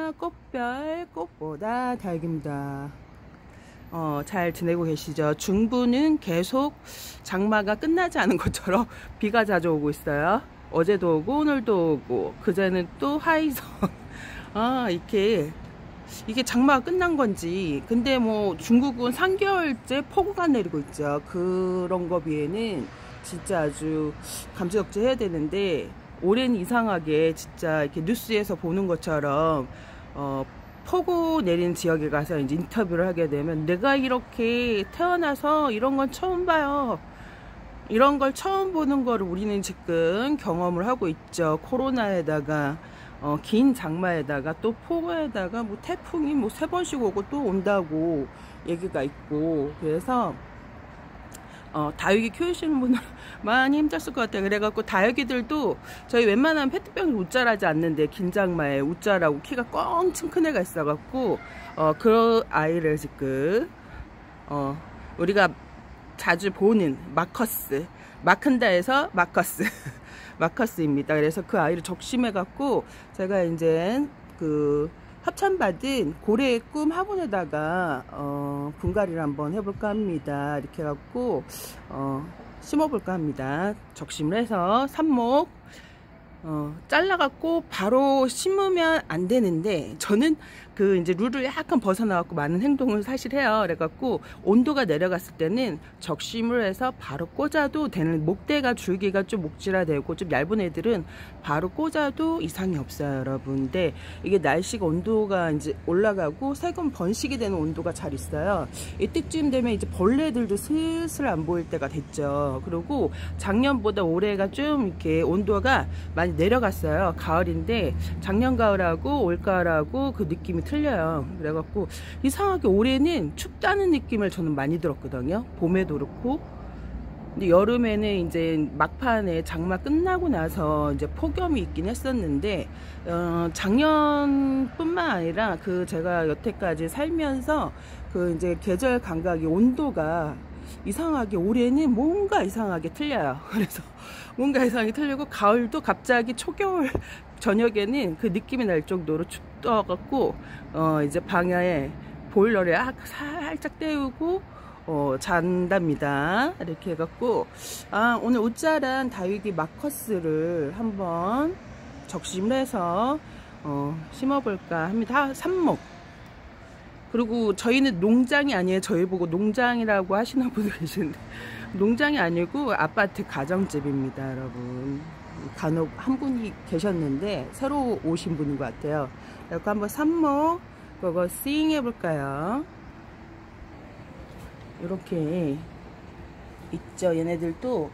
안녕하세요. 꽃별 꽃보다 다육입니다. 잘 지내고 계시죠? 중부는 계속 장마가 끝나지 않은 것처럼 비가 자주 오고 있어요. 어제도 오고 오늘도 오고 그제는 또 하이선. 이게 장마가 끝난 건지. 근데 뭐 중국은 3개월째 폭우가 내리고 있죠. 그런 거 비에는 진짜 아주 감지덕지 해야 되는데, 올해는 이상하게 진짜 이렇게 뉴스에서 보는 것처럼 폭우 내린 지역에 가서 이제 인터뷰를 하게 되면, 내가 이렇게 태어나서 이런 건 처음 봐요. 이런 걸 처음 보는 거를 우리는 지금 경험을 하고 있죠. 코로나에다가 긴 장마에다가 또 폭우에다가 뭐 태풍이 뭐 3번씩 오고 또 온다고 얘기가 있고, 그래서 다육이 키우시는 분들 많이 힘들었을 것 같아요. 그래갖고 다육이들도 저희 웬만하면 페트병이 웃자라지 않는데, 긴장마에 웃자라고 키가 껑충 큰 애가 있어갖고 그 아이를 지금 우리가 자주 보는 마큰다에서 마커스 마커스입니다. 그래서 그 아이를 적심해갖고 제가 이제 그 협찬받은 고래의 꿈 화분에다가 분갈이를 한번 해볼까 합니다. 이렇게 해갖고 심어볼까 합니다. 적심을 해서 삽목 잘라갖고 바로 심으면 안 되는데, 저는 그 이제 룰을 약간 벗어나갖고 많은 행동을 사실 해요. 그래갖고 온도가 내려갔을 때는 적심을 해서 바로 꽂아도 되는, 목대가 줄기가 좀 목질화되고 좀 얇은 애들은 바로 꽂아도 이상이 없어요, 여러분. 근데 이게 날씨가 온도가 이제 올라가고 세금 번식이 되는 온도가 잘 있어요. 이때쯤 되면 이제 벌레들도 슬슬 안 보일 때가 됐죠. 그리고 작년보다 올해가 좀 이렇게 온도가 많이 내려갔어요. 가을인데 작년 가을하고 올 가을하고 그 느낌이 틀려요. 그래갖고 이상하게 올해는 춥다는 느낌을 저는 많이 들었거든요. 봄에도 그렇고. 근데 여름에는 이제 막판에 장마 끝나고 나서 이제 폭염이 있긴 했었는데, 작년뿐만 아니라 그 제가 여태까지 살면서 그 이제 계절 감각이, 온도가 이상하게 올해는 뭔가 이상하게 틀려요. 그래서 뭔가 이상하게 틀리고, 가을도 갑자기 초겨울 저녁에는 그 느낌이 날 정도로 춥다갖고 이제 방야에 보일러를 살짝 때우고 잔답니다. 이렇게 해갖고 오늘 옷자란 다육이 마커스를 한번 적심을 해서 심어볼까 합니다. 삽목. 그리고 저희는 농장이 아니에요. 저희 보고 농장이라고 하시는 분들 계시는데, 농장이 아니고 아파트 가정집입니다, 여러분. 간혹 한 분이 계셨는데 새로 오신 분인 것 같아요. 그래서 한번 삽목 그거 싱 해볼까요? 이렇게 있죠. 얘네들도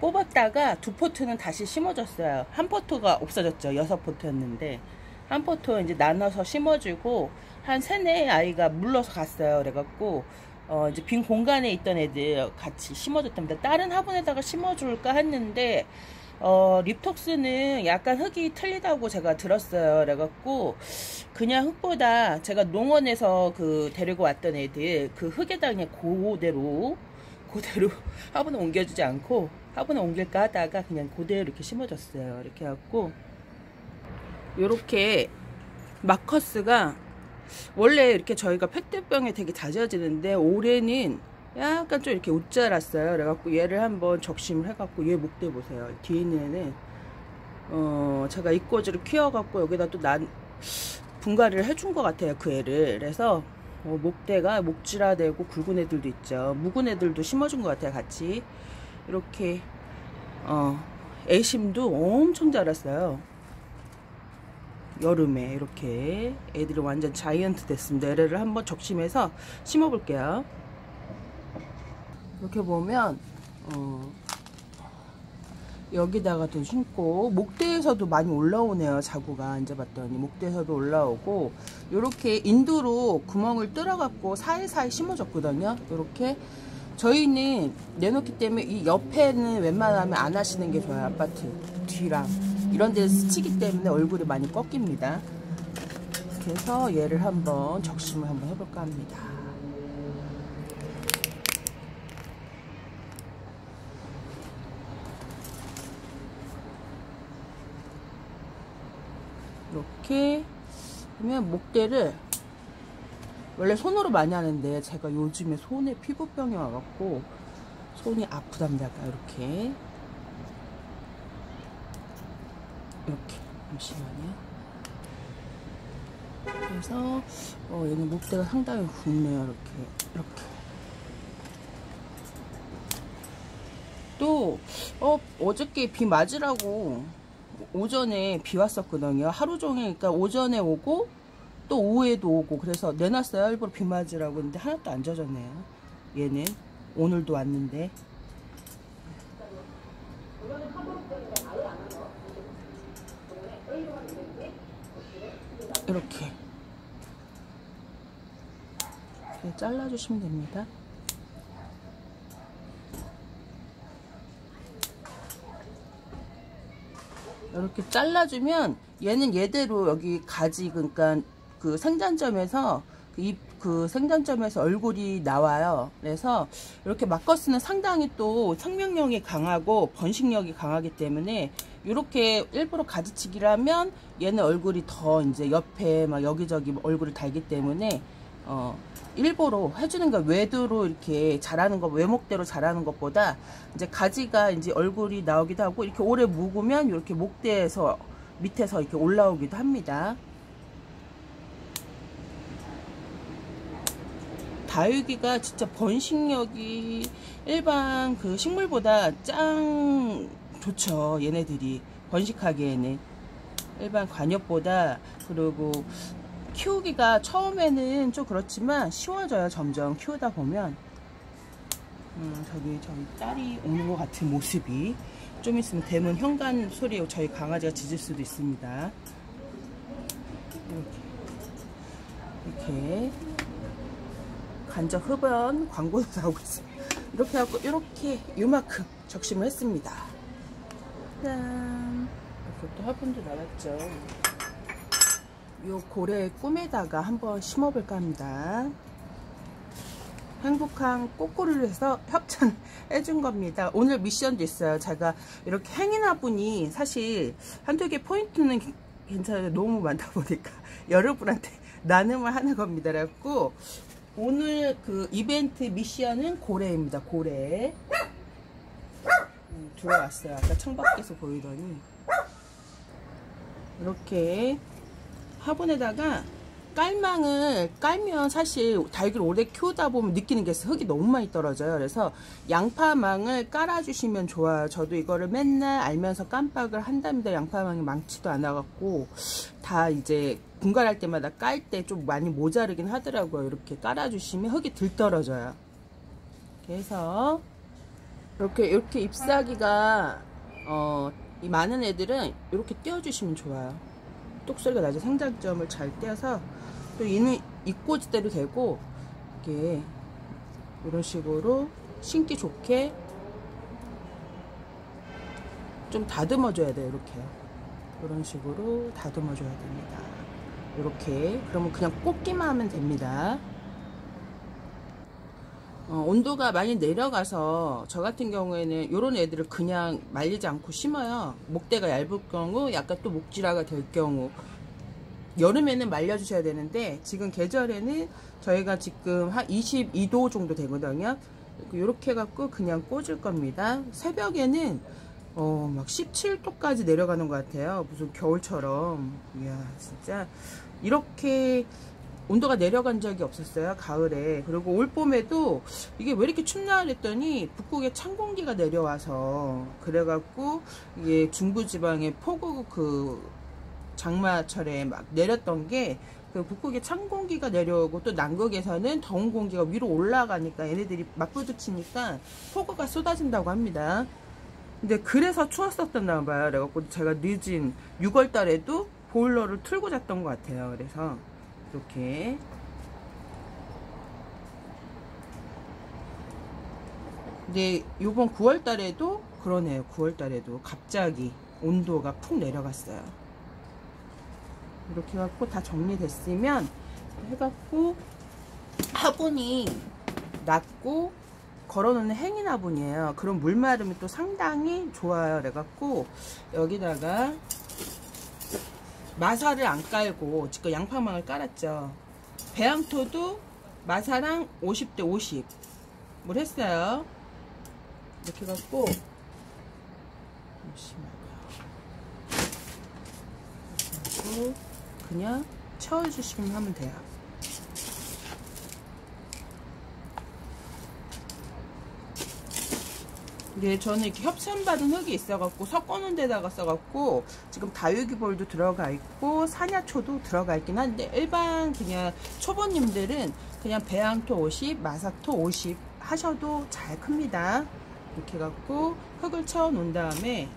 뽑았다가 2포트는 다시 심어줬어요. 한 포트가 없어졌죠. 6포트였는데 한 포트 이제 나눠서 심어주고, 한 3-4 아이가 물러서 갔어요. 그래갖고 이제 빈 공간에 있던 애들 같이 심어줬답니다. 다른 화분에다가 심어줄까 했는데 립톡스는 약간 흙이 틀리다고 제가 들었어요. 그래갖고 그냥 흙보다, 제가 농원에서 그 데리고 왔던 애들 그 흙에다 그냥 그대로 화분에 옮겨주지 않고, 화분에 옮길까 하다가 그냥 그대로 이렇게 심어줬어요. 이렇게 해갖고, 요렇게 마커스가 원래 이렇게 저희가 페트병에 되게 잦아지는데, 올해는 약간 좀 이렇게 웃 자랐어요. 그래갖고 얘를 한번 적심을 해갖고, 얘 목대 보세요. 뒤에 있는 애는 제가 이꼬지를 키워갖고 여기다 또 분갈이를 해준 것 같아요, 그 애를. 그래서 목대가 목질화되고 굵은 애들도 있죠. 묵은 애들도 심어준 것 같아요, 같이. 이렇게 애심도 엄청 자랐어요. 여름에 이렇게 애들이 완전 자이언트 됐습니다. 얘를 한번 적심해서 심어볼게요. 이렇게 보면 여기다가 또 심고, 목대에서도 많이 올라오네요. 자구가 이제 봤더니 목대에서도 올라오고, 이렇게 인두로 구멍을 뚫어갖고 사이사이 심어줬거든요. 이렇게 저희는 내놓기 때문에 이 옆에는 웬만하면 안 하시는 게 좋아요. 아파트 뒤랑 이런 데서 스치기 때문에 얼굴이 많이 꺾입니다. 그래서 얘를 한번 적심을 한번 해볼까 합니다. 이렇게 그러면 목대를 원래 손으로 많이 하는데 제가 요즘에 손에 피부병이 와갖고 손이 아프답니다. 이렇게 잠시만요. 그래서 얘는 목대가 상당히 굵네요. 이렇게 또 어저께 비 맞으라고 오전에 비 왔었거든요. 하루 종일. 그러니까 오전에 오고 또 오후에도 오고 그래서 내놨어요. 일부러 비 맞으라고. 근데 하나도 안 젖었네요. 얘는 오늘도 왔는데. 이렇게 잘라주시면 됩니다. 이렇게 잘라주면 얘는 얘대로 여기 가지, 그러니까 그 생장점에서 그 생장점에서 얼굴이 나와요. 그래서 이렇게 막거스는 상당히 또 생명력이 강하고 번식력이 강하기 때문에 이렇게 일부러 가지치기를 하면 얘는 얼굴이 더 이제 옆에 막 여기저기 얼굴을 달기 때문에 일부러 해주는 거, 외두로 이렇게 자라는 거, 외목대로 자라는 것보다 이제 가지가 이제 얼굴이 나오기도 하고 이렇게 오래 묵으면 이렇게 목대에서 밑에서 이렇게 올라오기도 합니다. 다육이가 진짜 번식력이 일반 그 식물보다 짱 좋죠. 얘네들이 번식하기에는 일반 관엽보다. 그리고 키우기가 처음에는 좀 그렇지만 쉬워져요. 점점 키우다 보면. 저기 딸이 오는 것 같은 모습이, 좀 있으면 대문 현관 소리에 저희 강아지가 짖을 수도 있습니다. 이렇게 간접 흡연 광고도 나오고 있어요. 이렇게 하고 이렇게 요만큼 적심을 했습니다. 짠. 이렇게 또 화분도 나왔죠. 요 고래 꿈에다가 한번 심어볼까 합니다. 행복한 꼬꼬리를 해서 협찬해준 겁니다. 오늘 미션도 있어요. 제가 이렇게 행인화분이 사실 한두 개 포인트는 괜찮은데 너무 많다 보니까 여러분한테 나눔을 하는 겁니다. 그래갖고 오늘 그 이벤트 미션은 고래입니다. 고래. 들어왔어요. 아까 창밖에서 보이더니. 이렇게 화분에다가 깔망을 깔면 사실 다육이를 오래 키우다 보면 느끼는 게 흙이 너무 많이 떨어져요. 그래서 양파망을 깔아주시면 좋아요. 저도 이거를 맨날 알면서 깜빡을 한답니다. 양파망이 많지도 않아갖고 다 이제 분갈할 때마다 깔 때 좀 많이 모자르긴 하더라고요. 이렇게 깔아주시면 흙이 덜 떨어져요. 그래서 이렇게 잎사귀가 이 많은 애들은 이렇게 떼어주시면 좋아요. 똑소리가 나죠. 생장점을 잘 떼어서 또 얘는 잎꽂이대로 되고 이렇게 이런 식으로 심기 좋게 좀 다듬어 줘야 돼요. 이렇게요. 이런 식으로 다듬어 줘야 됩니다. 이렇게. 그러면 그냥 꽂기만 하면 됩니다. 온도가 많이 내려가서 저 같은 경우에는 이런 애들을 그냥 말리지 않고 심어요. 목대가 얇을 경우, 약간 또 목질화가 될 경우. 여름에는 말려주셔야 되는데 지금 계절에는 저희가 지금 한 22도 정도 되거든요. 이렇게 해갖고 그냥 꽂을 겁니다. 새벽에는 막 17도까지 내려가는 것 같아요. 무슨 겨울처럼. 이야, 진짜 이렇게 온도가 내려간 적이 없었어요. 가을에. 그리고 올봄에도 이게 왜 이렇게 춥나 그랬더니 북극에 찬 공기가 내려와서 그래갖고 이게 중부지방에 폭우 그 장마철에 막 내렸던 게 그 북극에 찬 공기가 내려오고 또 남극에서는 더운 공기가 위로 올라가니까 얘네들이 맞부딪히니까 폭우가 쏟아진다고 합니다. 근데 그래서 추웠었나 봐요. 그래갖고 제가 늦은 6월 달에도 보일러를 틀고 잤던 것 같아요. 그래서 이렇게 근데 요번 9월 달에도 그러네요. 9월 달에도 갑자기 온도가 푹 내려갔어요. 이렇게 해갖고 다 정리됐으면 해갖고 화분이 낮고 걸어놓는 행인 화분이에요. 그럼 물마름이 또 상당히 좋아요. 그래갖고 여기다가 마사를 안 깔고 지금 양파망을 깔았죠. 배양토도 마사랑 50대 50 뭘 했어요. 이렇게 갖고 잠시만요. 그냥 채워주시면 하면 돼요. 네, 저는 이렇게 협찬받은 흙이 있어갖고 섞어놓은 데다가 써갖고 지금 다육이볼도 들어가 있고 사냐초도 들어가 있긴 한데 일반 그냥 초보님들은 그냥 배양토 50, 마사토 50 하셔도 잘 큽니다. 이렇게 해갖고 흙을 채워 놓은 다음에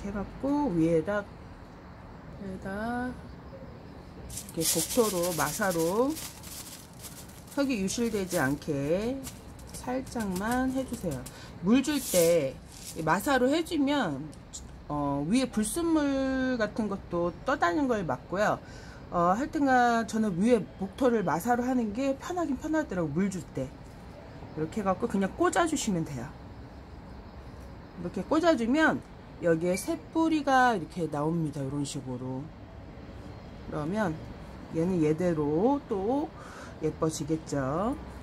이렇게 해갖고 위에다 이렇게 곡토로 마사로 흙이 유실되지 않게 살짝만 해주세요. 물 줄 때 마사로 해주면 위에 불순물 같은 것도 떠다니는 걸 막고요. 하여튼간 저는 위에 목토를 마사로 하는 게 편하긴 편하더라고. 물 줄 때 이렇게 해갖고 그냥 꽂아주시면 돼요. 이렇게 꽂아주면 여기에 새뿌리가 이렇게 나옵니다. 이런 식으로. 그러면 얘는 얘대로 또 예뻐지겠죠.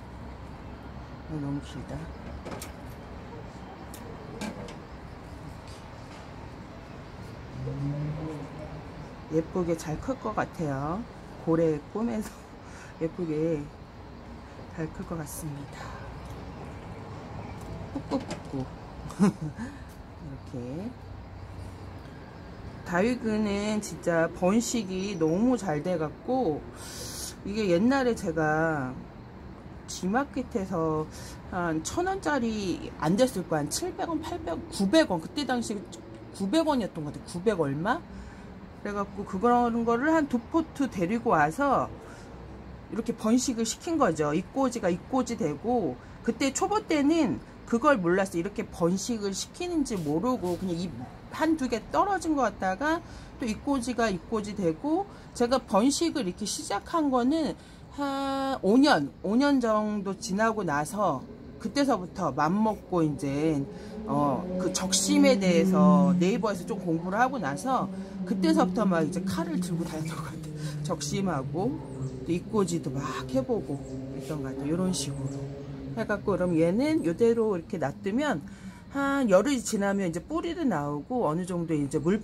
너무 길다. 예쁘게 잘 클 것 같아요. 고래 꼬매서 예쁘게 잘 클 것 같습니다. 꾹꾹꾹꾹 이렇게. 다육이는 진짜 번식이 너무 잘 돼갖고 이게 옛날에 제가 G마켓에서 한 1000원짜리 안 됐을 거야. 한 700원, 800원, 900원. 그때 당시 900원이었던 것 같아. 900 얼마? 그래갖고 그런 거를 한 2포트 데리고 와서 이렇게 번식을 시킨 거죠. 이꼬지가 이꼬지 되고, 그때 초보 때는 그걸 몰랐어. 이렇게 번식을 시키는지 모르고 그냥 한두 개 떨어진 것 같다가 또 이꼬지가 이꼬지 되고, 제가 번식을 이렇게 시작한 거는 한 5년 정도 지나고 나서 그때서부터 맘먹고 이제 그 적심에 대해서 네이버에서 좀 공부를 하고 나서 그때서부터 막 이제 칼을 들고 다녔던 것 같아요. 적심하고 또 이꼬지도 막 해보고 했던 것 같아요. 이런 식으로 해갖고, 그럼 얘는 이대로 이렇게 놔두면 한 열흘이 지나면 이제 뿌리도 나오고 어느 정도 이제 물을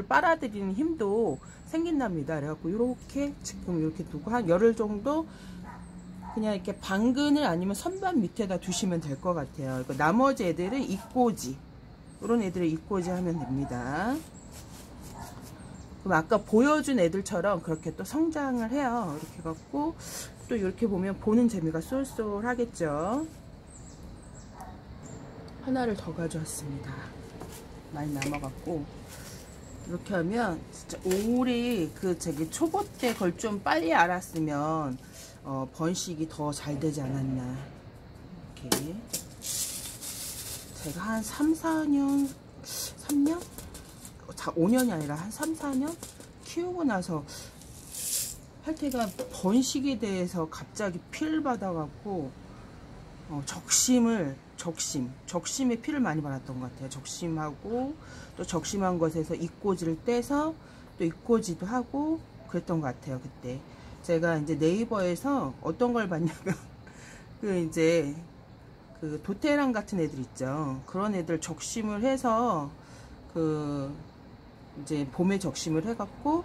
빨아들이는 힘도 생긴답니다. 그래갖고 이렇게 지금 이렇게 두고 한 열흘 정도 그냥 이렇게 방근을 아니면 선반 밑에다 두시면 될 것 같아요. 나머지 애들은 이꼬지, 이런 애들은 이꼬지 하면 됩니다. 그럼 아까 보여준 애들처럼 그렇게 또 성장을 해요. 이렇게 해갖고 또 이렇게 보면 보는 재미가 쏠쏠 하겠죠. 하나를 더 가져왔습니다. 많이 남아갖고 이렇게 하면 진짜 오래 저기 초보 때 그걸 좀 빨리 알았으면 번식이 더 잘 되지 않았나. 이렇게 제가 한 3-4년 3년? 5년이 아니라 한 3-4년 키우고 나서 할태가 번식에 대해서 갑자기 피를 받아갖고 적심에 피를 많이 받았던 것 같아요. 적심하고 또 적심한 것에서 이꼬지를 떼서 또 이꼬지도 하고 그랬던 것 같아요. 그때 제가 이제 네이버에서 어떤 걸 봤냐면 그 도테랑 같은 애들 있죠. 그런 애들 적심을 해서 이제 봄에 적심을 해갖고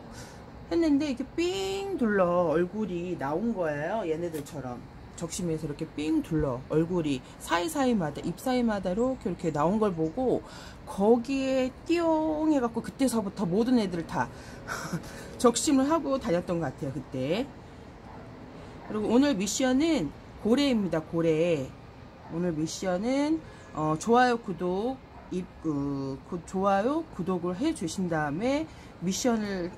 했는데 이렇게 삥 둘러 얼굴이 나온 거예요. 얘네들처럼 적심해서 이렇게 삥 둘러 얼굴이 사이사이마다 입 사이마다 이렇게 나온 걸 보고 거기에 띠용 해갖고 그때서부터 모든 애들 다 적심을 하고 다녔던 것 같아요. 그때. 그리고 오늘 미션은 고래입니다. 고래. 오늘 미션은 좋아요 구독 좋아요 구독을 해 주신 다음에 미션을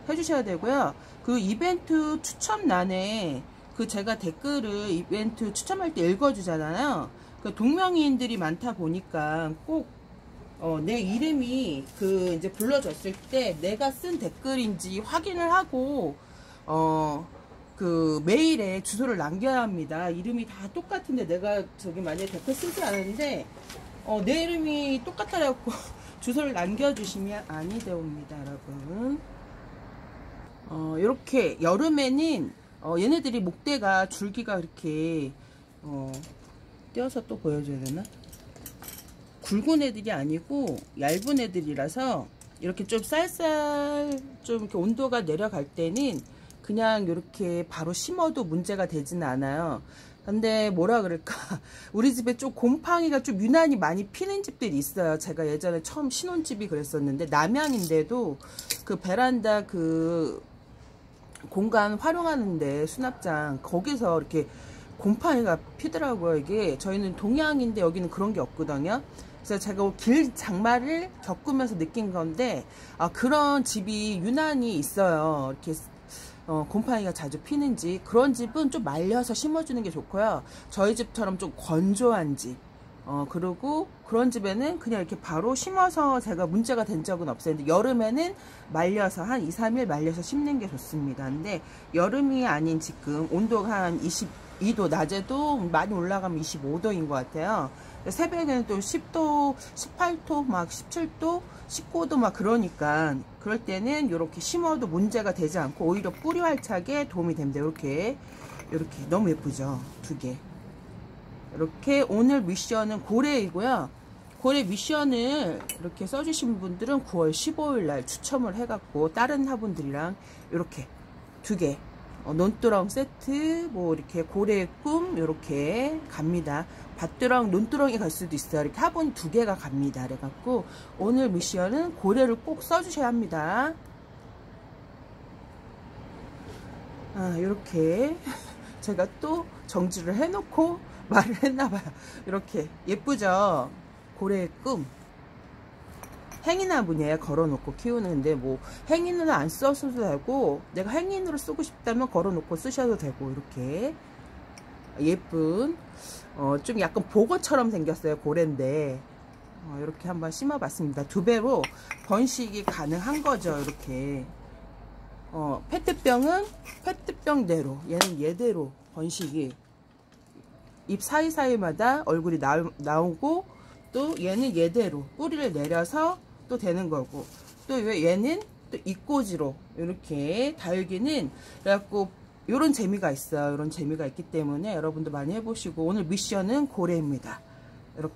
해주셔야 되고요. 그 이벤트 추첨란에 제가 댓글을 이벤트 추첨할 때 읽어주잖아요. 그 동명이인들이 많다 보니까 꼭 내 이름이 이제 불러줬을 때 내가 쓴 댓글인지 확인을 하고 그 메일에 주소를 남겨야 합니다. 이름이 다 똑같은데 내가 만약에 댓글 쓰지 않았는데 내 이름이 똑같다라고 주소를 남겨주시면 안이 되옵니다, 여러분. 이렇게 여름에는 얘네들이 목대가 줄기가 이렇게 띄어서 또 보여줘야 되나? 굵은 애들이 아니고 얇은 애들이라서 이렇게 좀 쌀쌀 좀 이렇게 온도가 내려갈 때는 그냥 이렇게 바로 심어도 문제가 되지는 않아요. 근데 뭐라 그럴까, 우리 집에 좀 곰팡이가 좀 유난히 많이 피는 집들이 있어요. 제가 예전에 처음 신혼집이 그랬었는데, 남양인데도 그 베란다 그 공간 활용하는데 수납장 거기서 이렇게 곰팡이가 피더라고요. 이게 저희는 동양인데 여기는 그런 게 없거든요. 그래서 제가 길 장마를 겪으면서 느낀 건데, 그런 집이 유난히 있어요. 이렇게 곰팡이가 자주 피는지. 그런 집은 좀 말려서 심어주는 게 좋고요. 저희 집처럼 좀 건조한 집, 그리고 그런 집에는 그냥 이렇게 바로 심어서 제가 문제가 된 적은 없어요. 근데 여름에는 말려서 한 2, 3일 말려서 심는 게 좋습니다. 근데 여름이 아닌 지금 온도가 한 22도, 낮에도 많이 올라가면 25도인 것 같아요. 새벽에는 또 10도, 18도, 막 17도, 19도 막 그러니까 그럴 때는 이렇게 심어도 문제가 되지 않고 오히려 뿌리 활착에 도움이 됩니다. 이렇게 너무 예쁘죠? 두 개. 이렇게 오늘 미션은 고래이고요. 고래 미션을 이렇게 써주신 분들은 9월 15일 날 추첨을 해갖고 다른 화분들이랑 이렇게 두 개, 논두렁 세트, 뭐 이렇게 고래의 꿈 이렇게 갑니다. 밭두렁, 논두렁이 갈 수도 있어요. 이렇게 화분 두 개가 갑니다. 그래갖고 오늘 미션은 고래를 꼭 써주셔야 합니다. 이렇게 제가 또 정지를 해놓고 말을 했나봐요. 이렇게 예쁘죠? 고래의 꿈. 행인화분이에요. 걸어놓고 키우는데 뭐 행인은 안 써도 되고, 내가 행인으로 쓰고 싶다면 걸어놓고 쓰셔도 되고, 이렇게 예쁜 좀 약간 보거처럼 생겼어요. 고래인데 이렇게 한번 심어봤습니다. 두 배로 번식이 가능한 거죠. 이렇게 페트병은 페트병대로, 얘는 얘대로 번식이 잎 사이사이마다 얼굴이 나오고, 또 얘는 얘대로 뿌리를 내려서 또 되는 거고, 또 얘는 또 잎꽂이로 이렇게 다육이는 그래갖고 이런 재미가 있어요. 이런 재미가 있기 때문에 여러분도 많이 해보시고, 오늘 미션은 고래입니다. 이렇게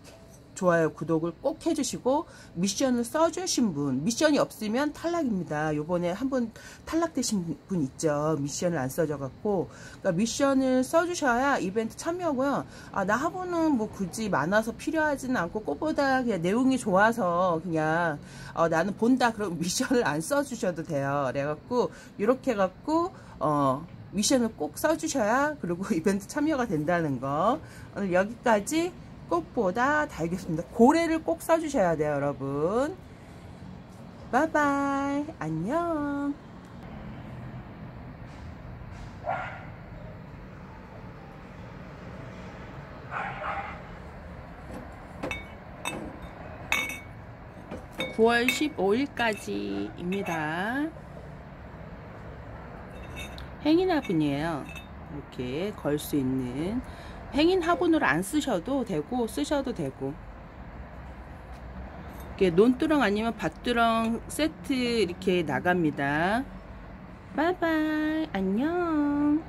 좋아요, 구독을 꼭 해주시고, 미션을 써주신 분, 미션이 없으면 탈락입니다. 요번에 한번 탈락되신 분 있죠. 미션을 안 써줘갖고. 그러니까 미션을 써주셔야 이벤트 참여하고요. 나 화분은 뭐 굳이 많아서 필요하지는 않고 꽃보다 그냥 내용이 좋아서 그냥 나는 본다, 그럼 미션을 안 써주셔도 돼요. 그래갖고 이렇게 해갖고 미션을 꼭 써주셔야 그리고 이벤트 참여가 된다는 거. 오늘 여기까지. 꽃보다 달겠습니다. 고래를 꼭 써주셔야 돼요, 여러분. 바이바이. 안녕. (9월 15일까지입니다) 행인 화분이에요. 이렇게 걸 수 있는 행인 화분으로 안 쓰셔도 되고 쓰셔도 되고, 이렇게 논두렁 아니면 밭두렁 세트 이렇게 나갑니다. 바이바이. 안녕.